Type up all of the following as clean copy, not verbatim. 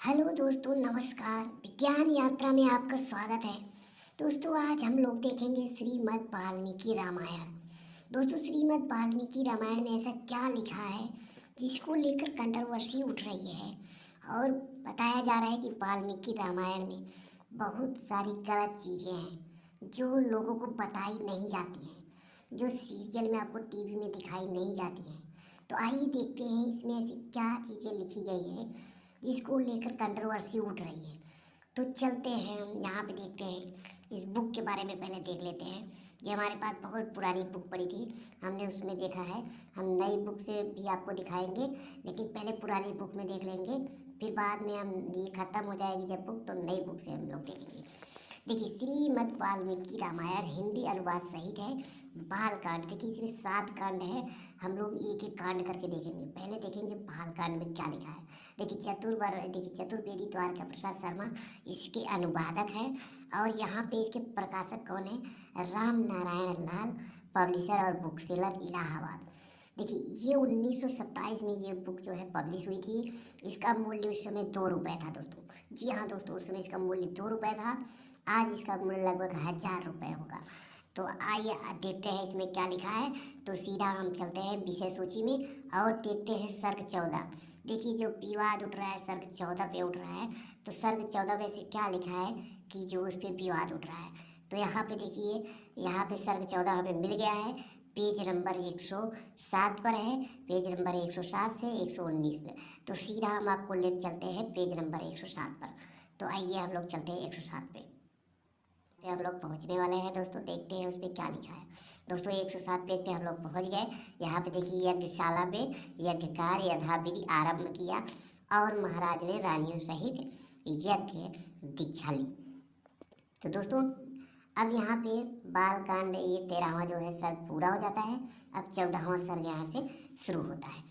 Hello दोस्तों, नमस्कार। विज्ञान यात्रा में आपका स्वागत है। दोस्तों, आज हम लोग देखेंगे श्रीमद् वाल्मीकि रामायण। दोस्तों, श्रीमद् वाल्मीकि रामायण में ऐसा क्या लिखा है जिसको लेकर कंट्रोवर्सी उठ रही है और बताया जा रहा है कि वाल्मीकि रामायण में बहुत सारी गलत चीज़ें हैं जो लोगों को बताई नहीं जाती हैं, जो सीरियल में आपको टीवी में दिखाई नहीं जाती हैं। तो आइए देखते हैं इसमें ऐसी क्या चीज़ें लिखी गई हैं जिसको लेकर कंट्रोवर्सी उठ रही है। तो चलते हैं, हम यहाँ पे देखते हैं। इस बुक के बारे में पहले देख लेते हैं। ये हमारे पास बहुत पुरानी बुक पड़ी थी, हमने उसमें देखा है। हम नई बुक से भी आपको दिखाएंगे, लेकिन पहले पुरानी बुक में देख लेंगे। फिर बाद में हम ये ख़त्म हो जाएगी जब बुक, तो नई बुक से हम लोग देखेंगे। देखिए, श्रीमद् वाल्मीकि रामायण हिंदी अनुवाद सहित है। बाल कांड, देखिए इसमें 7 कांड है। हम लोग एक एक कांड करके देखेंगे। पहले देखेंगे बाल कांड में क्या लिखा है। देखिए चतुर्वेदी द्वारका प्रसाद शर्मा इसके अनुवादक हैं। और यहाँ पे इसके प्रकाशक कौन है? राम नारायण लाल, पब्लिशर और बुक सेलर इलाहाबाद। देखिए, ये 1927 में ये बुक जो है पब्लिश हुई थी। इसका मूल्य उस समय 2 रुपये था दोस्तों। जी हाँ दोस्तों, उस समय इसका मूल्य 2 रुपये था। आज इसका मूल्य लगभग 1000 रुपये होगा। तो आइए देखते हैं इसमें क्या लिखा है। तो सीधा हम चलते हैं विषय सूची में और देखते हैं सर्ग 14। देखिए, जो विवाद उठ रहा है सर्ग 14 पे उठ रहा है। तो सर्ग 14 में से क्या लिखा है कि जो उस पर विवाद उठ रहा है। तो यहाँ पे देखिए, यहाँ पे सर्ग 14 हमें मिल गया है। पेज नंबर 107 पर है। पेज नंबर 107 से 119 पे। तो सीधा हम आपको ले चलते हैं पेज नंबर 107 पर। तो आइए हम लोग चलते हैं 107 पे हम लोग पहुंचने वाले हैं दोस्तों। देखते हैं उस पर क्या लिखा है। दोस्तों, 107 पेज पे हम लोग पहुंच गए। यहाँ पे देखिए, यज्ञशाला पे यज्ञकार यथाविधि आरंभ किया और महाराज ने रानियों सहित यज्ञ दीक्षा ली। तो दोस्तों, अब यहाँ पे बाल कांड ये 13वां जो है सर्ग पूरा हो जाता है। अब 14वां सर्ग यहाँ से शुरू होता है।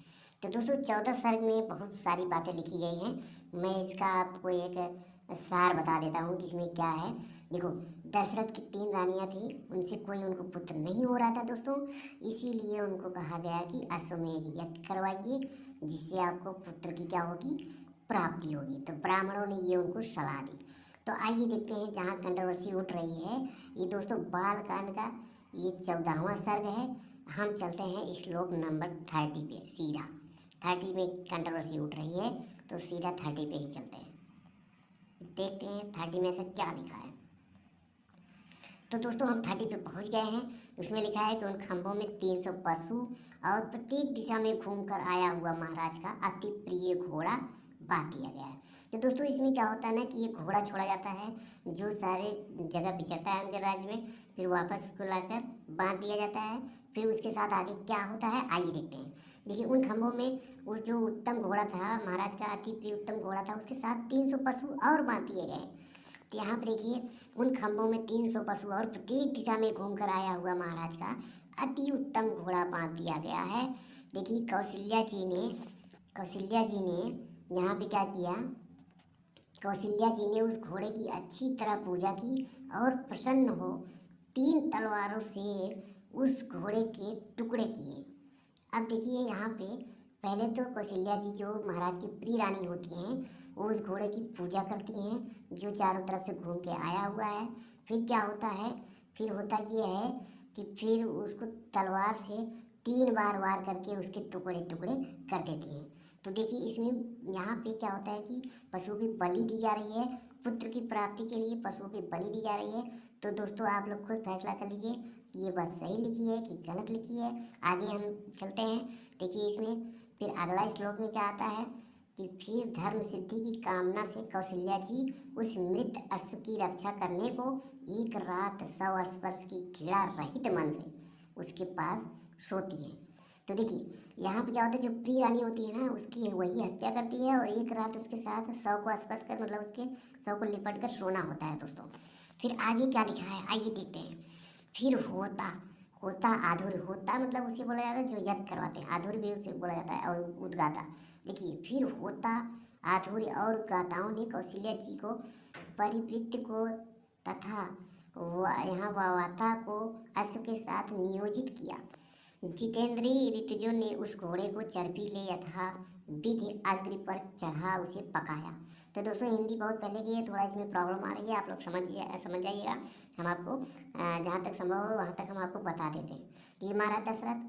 तो दोस्तों, 14 सर्ग में बहुत सारी बातें लिखी गई हैं। मैं इसका आपको एक सार बता देता हूँ कि इसमें क्या है। देखो, दशरथ की 3 रानियाँ थी, उनसे कोई उनको पुत्र नहीं हो रहा था दोस्तों। इसीलिए उनको कहा गया कि अश्वमेध यज्ञ करवाइए, जिससे आपको पुत्र की क्या होगी, प्राप्ति होगी। तो ब्राह्मणों ने ये उनको सलाह दी। तो आइए देखते हैं जहाँ कंट्रोवर्सी उठ रही है। ये दोस्तों बाल कांड का ये 14वां सर्ग है। हम चलते हैं श्लोक नंबर 30 पे। सीधा 30 में कंट्रोवर्सी उठ रही है, तो सीधा 30 पे ही चलते हैं। देखते हैं 30 में ऐसा क्या लिखा है। तो दोस्तों, हम 30 पे पहुंच गए हैं। उसमें लिखा है कि उन खंभों में 300 पशु और प्रत्येक दिशा में घूमकर आया हुआ महाराज का अति प्रिय घोड़ा बांध दिया गया है। तो दोस्तों, इसमें क्या होता है ना कि ये घोड़ा छोड़ा जाता है जो सारे जगह विचरता है उनके राज्य में, फिर वापस उसको लाकर बांध दिया जाता है। फिर उसके साथ आगे क्या होता है आइए देखते हैं। देखिए, उन खंभों में वो जो उत्तम घोड़ा था, महाराज का अति प्रिय उत्तम घोड़ा था, उसके साथ 300 पशु और बांध दिए गए। तो यहाँ पर देखिए, उन खंभों में 300 पशु और प्रत्येक दिशा में घूमकर आया हुआ महाराज का अति उत्तम घोड़ा बांध दिया गया है। देखिए, कौशल्या जी ने यहाँ पे क्या किया। कौशल्या जी ने उस घोड़े की अच्छी तरह पूजा की और प्रसन्न हो 3 तलवारों से उस घोड़े के टुकड़े किए। अब देखिए, यहाँ पे पहले तो कौशल्या जी जो महाराज की प्रिय रानी होती हैं, वो उस घोड़े की पूजा करती हैं जो चारों तरफ से घूम के आया हुआ है। फिर क्या होता है, फिर होता ये है कि फिर उसको तलवार से 3 बार वार करके उसके टुकड़े टुकड़े कर देती हैं। तो देखिए, इसमें यहाँ पे क्या होता है कि पशु की बलि दी जा रही है। पुत्र की प्राप्ति के लिए पशुओं की बलि दी जा रही है। तो दोस्तों, आप लोग खुद फैसला कर लीजिए ये बात सही लिखी है कि गलत लिखी है। आगे हम चलते हैं। देखिए, इसमें फिर अगला श्लोक में क्या आता है कि फिर धर्म सिद्धि की कामना से कौशल्या जी उस मृत अश्व की रक्षा करने को एक रात 100 स्पर्श की घृणा रहित मन से उसके पास सोती है। तो देखिए, यहाँ पे क्या होता है, जो प्रिय रानी होती है ना, उसकी वही हत्या करती है और एक रात उसके साथ 100 को स्पर्श कर, मतलब उसके 100 को लिपट कर सोना होता है दोस्तों। फिर आगे क्या लिखा है आइए देखते हैं। फिर होता होता आधुर, होता मतलब उसे बोला जाता है जो यज्ञ करवाते हैं, आधुर भी उसे बोला जाता है, और उद्गाता। देखिए, फिर होता आधुर और गाताओं ने कौशल्या जी को परिवृत्त को तथा यहाँ वाता को अश्व के साथ नियोजित किया। जितेंद्रीय ऋतुजों ने उस घोड़े को चर्बी ले यथा विधि अग्नि पर चढ़ा उसे पकाया। तो दोस्तों हिंदी बहुत पहले की है, थोड़ा इसमें प्रॉब्लम आ रही है, आप लोग समझ जाइएगा। हम आपको जहाँ तक संभव हो वहाँ तक हम आपको बता देते हैं कि महाराज दशरथ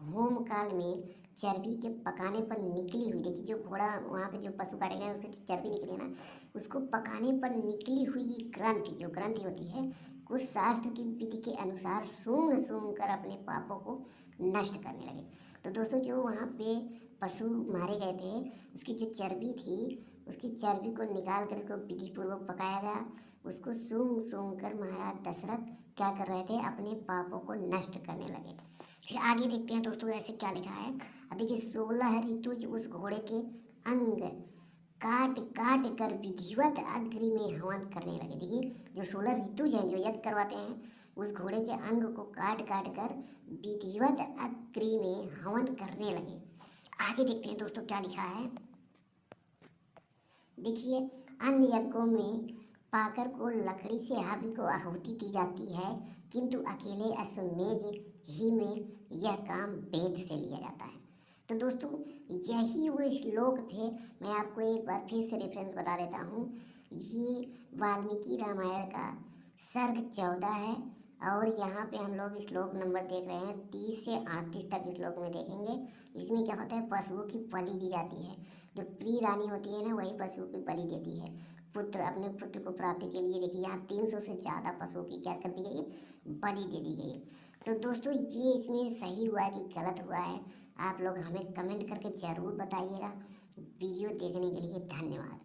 होम काल में चर्बी के पकाने पर निकली हुई, देखिए जो घोड़ा वहाँ पे जो पशु काटे गए उसकी जो चर्बी निकली है ना, उसको पकाने पर निकली हुई ग्रंथि, जो ग्रंथि होती है, कुछ शास्त्र की विधि के अनुसार सूंघ सूंघ कर अपने पापों को नष्ट करने लगे। तो दोस्तों जो वहाँ पे पशु मारे गए थे उसकी जो चर्बी थी, उसकी चर्बी को निकाल कर उसको विधि पूर्वक पकाया गया। उसको सूंघ सूंघ कर महाराज दशरथ क्या कर रहे थे, अपने पापों को नष्ट करने लगे। फिर आगे देखते हैं दोस्तों ऐसे क्या लिखा है। अब देखिए 16 ऋतुज उस घोड़े के अंग काट काट कर विधिवत अग्नि में हवन करने लगे। देखिए जो 16 ऋतुज हैं जो यज्ञ करवाते हैं, उस घोड़े के अंग को काट काट कर विधिवत अग्नि में हवन करने लगे। आगे देखते हैं दोस्तों क्या लिखा है। देखिए अन्य यज्ञों में पाकर को लकड़ी से हवि को आहुति दी जाती है, किंतु अकेले अश्वमेध ही में यह काम वेद से लिया जाता है। तो दोस्तों यही वो श्लोक थे। मैं आपको एक बार फिर से रेफरेंस बता देता हूँ। ये वाल्मीकि रामायण का सर्ग 14 है और यहाँ पे हम लोग श्लोक नंबर देख रहे हैं 30 से 38 तक श्लोक में देखेंगे। इसमें क्या होता है, पशुओं की बलि दी जाती है। जो प्रिय रानी होती है ना, वही पशुओं की बलि देती है पुत्र, अपने पुत्र को प्राप्ति के लिए। देखिए यहाँ 300 से ज़्यादा पशुओं की क्या कर दी गई, बलि दे दी गई। तो दोस्तों ये इसमें सही हुआ है कि गलत हुआ है, आप लोग हमें कमेंट करके ज़रूर बताइएगा। वीडियो देखने के लिए धन्यवाद।